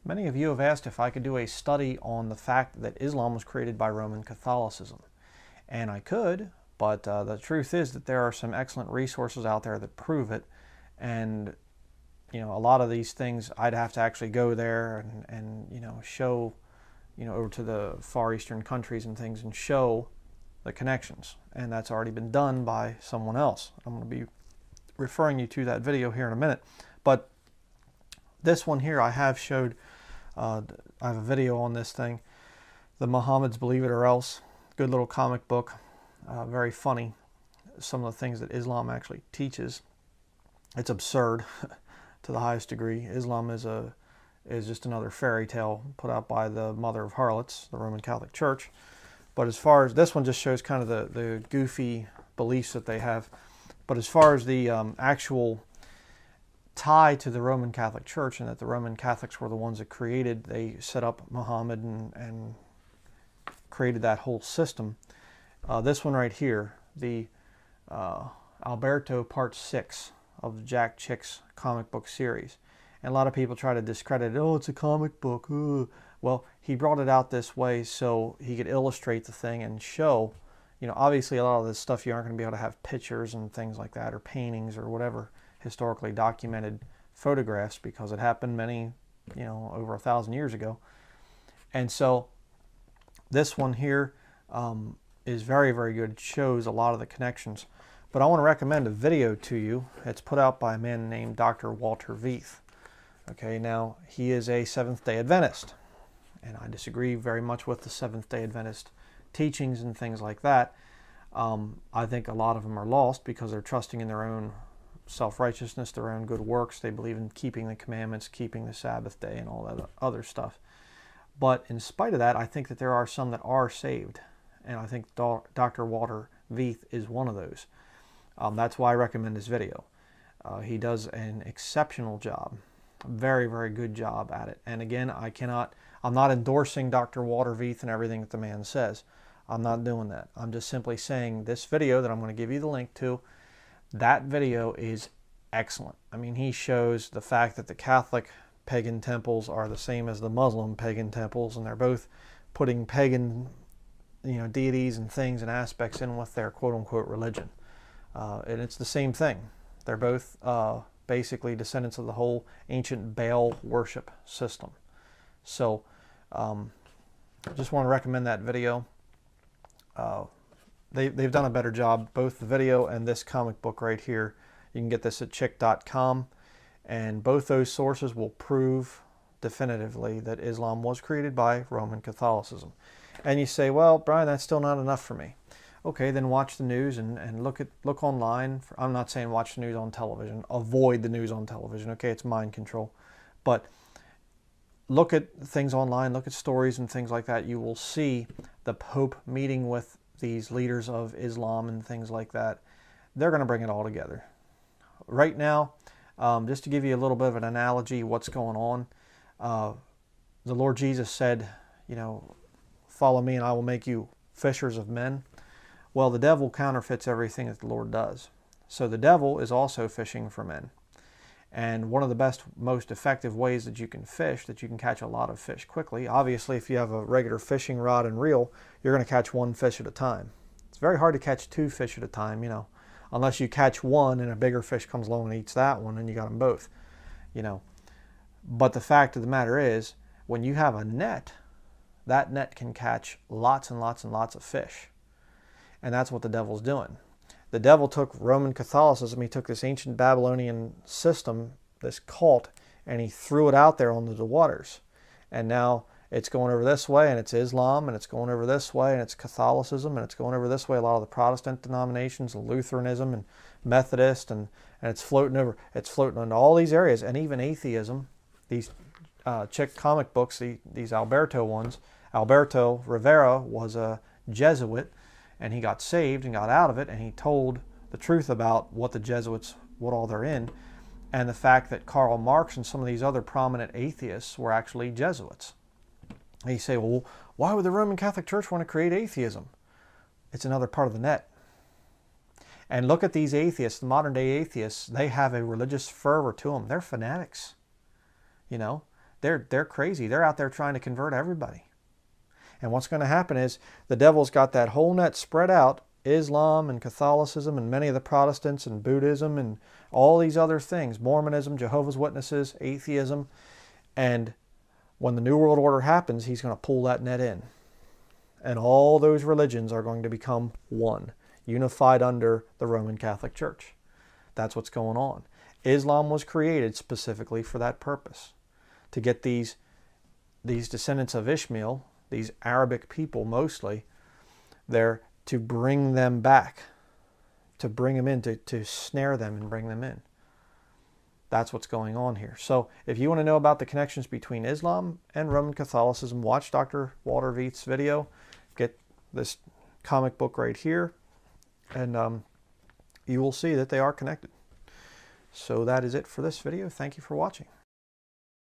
Many of you have asked if I could do a study on the fact that Islam was created by Roman Catholicism. And I could, but the truth is that there are some excellent resources out there that prove it. And, you know, a lot of these things I'd have to actually go there and you know, show, you know, over to the Far Eastern countries and things and show the connections. And that's already been done by someone else. I'm going to be referring you to that video here in a minute. But this one here I have showed, I have a video on this thing, the Muhammad's Believe It or Else. Good little comic book, very funny. Some of the things that Islam actually teaches. It's absurd to the highest degree. Islam is just another fairy tale put out by the mother of harlots, the Roman Catholic Church. But as far as this one just shows kind of the goofy beliefs that they have. But as far as the actual tie to the Roman Catholic Church, and that the Roman Catholics were the ones that created, they set up Muhammad and created that whole system. This one right here, the Alberto Part 6 of the Jack Chick's comic book series. And a lot of people try to discredit it. Oh, it's a comic book. Ooh. Well, he brought it out this way so he could illustrate the thing and show, you know, obviously a lot of this stuff you aren't going to be able to have pictures and things like that, or paintings or whatever historically documented photographs, because it happened many, you know, over 1,000 years ago. And so this one here is very, very good. It shows a lot of the connections. But I want to recommend a video to you. It's put out by a man named Dr. Walter Veith. Okay, now he is a Seventh-day Adventist, and I disagree very much with the Seventh-day Adventist teachings and things like that. I think a lot of them are lost because they're trusting in their own self-righteousness, their own good works. They believe in keeping the commandments, keeping the Sabbath day, and all that other stuff. But in spite of that, I think that there are some that are saved, and I think Dr. Walter Veith is one of those. That's why I recommend this video. He does an exceptional job, a very, very good job at it. And again, I'm not endorsing Dr. Walter Veith and everything that the man says. I'm not doing that. I'm just simply saying this video that I'm going to give you the link to, that video is excellent. I mean, he shows the fact that the Catholic pagan temples are the same as the Muslim pagan temples, and they're both putting pagan, you know, deities and things and aspects in with their quote-unquote religion. And it's the same thing. They're both basically descendants of the whole ancient Baal worship system. So I just want to recommend that video. They've done a better job, both the video and this comic book right here. You can get this at chick.com, and both those sources will prove definitively that Islam was created by Roman Catholicism. And you say, well, Brian, that's still not enough for me. Okay, then watch the news and look online. I'm not saying watch the news on television. Avoid the news on television. Okay, it's mind control. But look at things online, look at stories and things like that. You will see the Pope meeting with these leaders of Islam and things like that. They're going to bring it all together. Right now, just to give you a little bit of an analogy, what's going on, the Lord Jesus said, you know, follow me and I will make you fishers of men. Well, the devil counterfeits everything that the Lord does. So the devil is also fishing for men. And one of the best, most effective ways that you can fish, that you can catch a lot of fish quickly, obviously if you have a regular fishing rod and reel, you're going to catch one fish at a time. It's very hard to catch two fish at a time, you know, unless you catch one and a bigger fish comes along and eats that one and you got them both, you know. But the fact of the matter is, when you have a net, that net can catch lots and lots and lots of fish. And that's what the devil's doing. The devil took Roman Catholicism, he took this ancient Babylonian system, this cult, and he threw it out there onto the waters. And now it's going over this way, and it's Islam, and it's going over this way, and it's Catholicism, and it's going over this way, a lot of the Protestant denominations, and Lutheranism, and Methodist, and it's floating over, it's floating into all these areas, and even atheism. These Chick comic books, these Alberto ones, Alberto Rivera was a Jesuit, and he got saved and got out of it, and he told the truth about what the Jesuits, what all they're in, and the fact that Karl Marx and some of these other prominent atheists were actually Jesuits. And you say, well, why would the Roman Catholic Church want to create atheism? It's another part of the net. And look at these atheists, the modern day atheists, they have a religious fervor to them. They're fanatics. You know, they're crazy. They're out there trying to convert everybody. And what's going to happen is the devil's got that whole net spread out, Islam and Catholicism and many of the Protestants and Buddhism and all these other things, Mormonism, Jehovah's Witnesses, atheism. And when the New World Order happens, he's going to pull that net in. And all those religions are going to become one, unified under the Roman Catholic Church. That's what's going on. Islam was created specifically for that purpose, to get these descendants of Ishmael, these Arabic people mostly, there to bring them back, to bring them in, to snare them and bring them in. That's what's going on here. So if you want to know about the connections between Islam and Roman Catholicism, watch Dr. Walter Veith's video. Get this comic book right here, and you will see that they are connected. So that is it for this video. Thank you for watching.